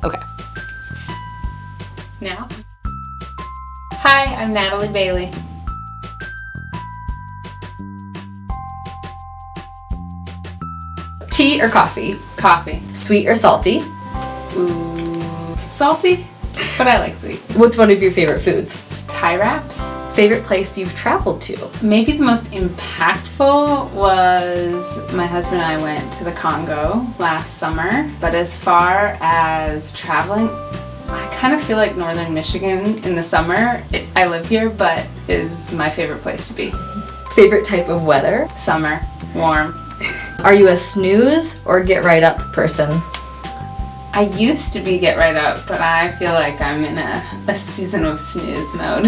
Okay. Now? Hi, I'm Natalie Bailey. Tea or coffee? Coffee. Sweet or salty? Ooh, salty, but I like sweet. What's one of your favorite foods? Thai wraps. Favorite place you've traveled to? Maybe the most impactful was my husband and I went to the Congo last summer. But as far as traveling, I kind of feel like northern Michigan in the summer. I live here, but is my favorite place to be. Favorite type of weather? Summer, warm. Are you a snooze or get right up person? I used to be get right up, but I feel like I'm in a season of snooze mode.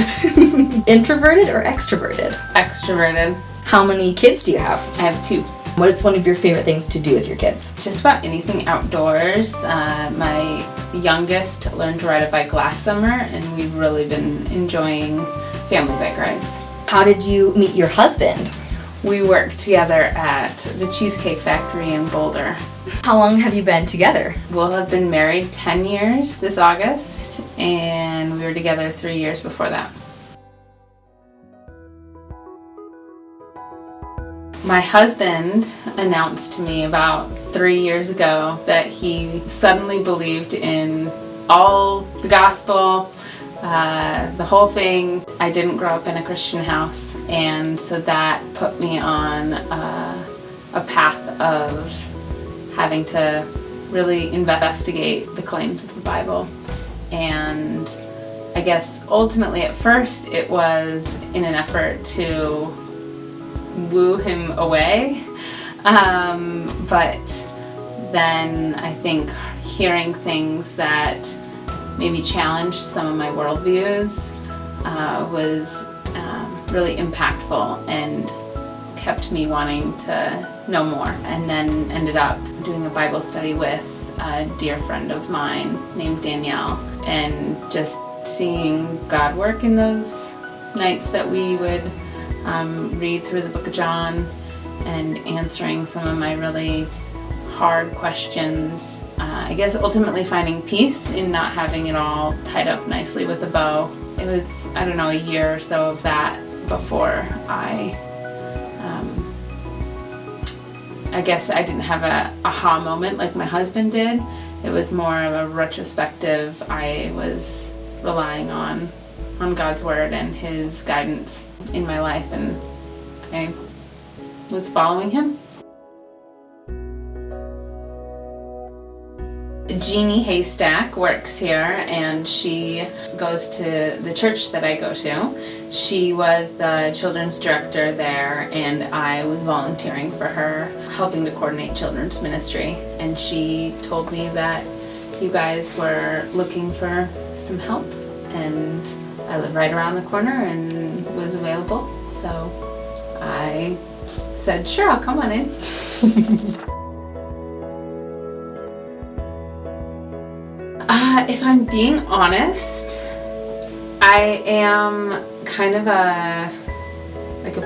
Introverted or extroverted? Extroverted. How many kids do you have? I have 2. What is one of your favorite things to do with your kids? Just about anything outdoors. My youngest learned to ride a bike last summer, and we've really been enjoying family bike rides. How did you meet your husband? We work together at the Cheesecake Factory in Boulder. How long have you been together? We'll have been married 10 years this August, and we were together 3 years before that. My husband announced to me about 3 years ago that he suddenly believed in all the gospel, the whole thing. I didn't grow up in a Christian house, and so that put me on a path of having to really investigate the claims of the Bible. And I guess ultimately at first it was in an effort to woo him away, but then I think hearing things that maybe challenged some of my worldviews was really impactful and kept me wanting to know more. And then ended up doing a Bible study with a dear friend of mine named Danielle, and just seeing God work in those nights that we would read through the book of John and answering some of my really hard questions. I guess ultimately finding peace in not having it all tied up nicely with a bow. It was, I don't know, a year or so of that before I guess I didn't have a aha moment like my husband did. It was more of a retrospective. I was relying on God's word and his guidance in my life, and I was following him. Jeannie Haystack works here, and she goes to the church that I go to. She was the children's director there, and I was volunteering for her, helping to coordinate children's ministry. And she told me that you guys were looking for some help, and I live right around the corner and was available. So I said, sure, I'll come on in. If I'm being honest, I am kind of a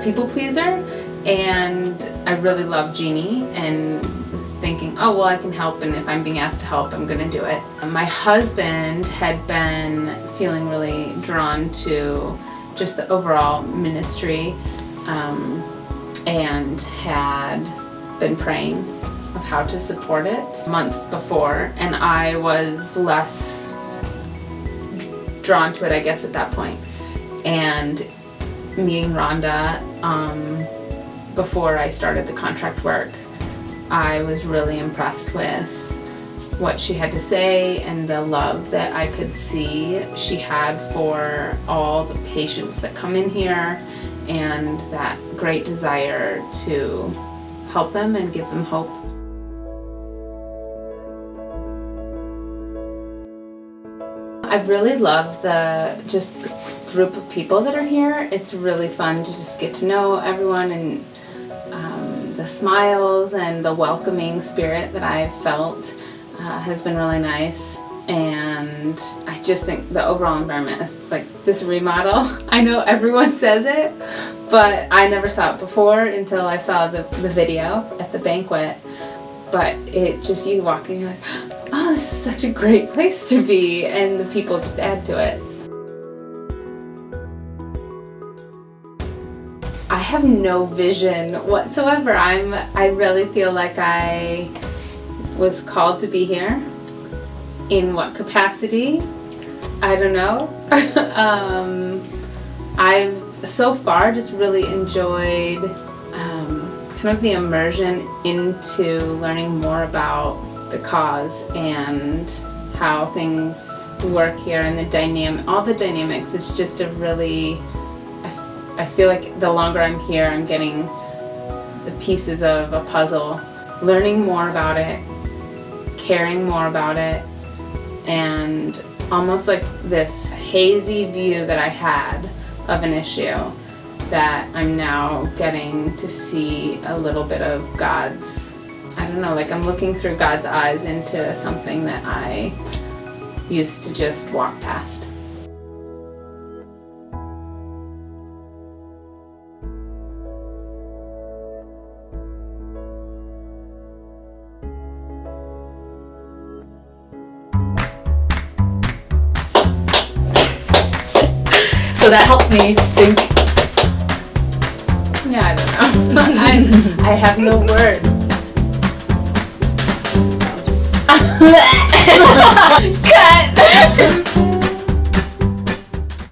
people pleaser, and I really love Jeannie and was thinking, oh, well, I can help, and if I'm being asked to help, I'm going to do it. My husband had been feeling really drawn to just the overall ministry, and had been praying of how to support it months before, and I was less drawn to it, I guess, at that point. And meeting Rhonda before I started the contract work, I was really impressed with what she had to say and the love that I could see she had for all the patients that come in here, and that great desire to help them and give them hope. I really love the group of people that are here. It's really fun to just get to know everyone, and the smiles and the welcoming spirit that I've felt has been really nice. And I just think the overall environment is like this remodel. I know everyone says it, but I never saw it before until I saw the video at the banquet. But it just, you walk in, you're like, oh, this is such a great place to be, and the people just add to it. I have no vision whatsoever. I really feel like I was called to be here. In what capacity? I don't know. I've so far just really enjoyed kind of the immersion into learning more about the cause and how things work here and all the dynamics. It's just a really, I feel like the longer I'm here, I'm getting the pieces of a puzzle, learning more about it, caring more about it, and almost like this hazy view that I had of an issue that I'm now getting to see a little bit of God's, I don't know, like I'm looking through God's eyes into something that I used to just walk past. So that helps me sink. Yeah, I don't know. I have no words. Cut!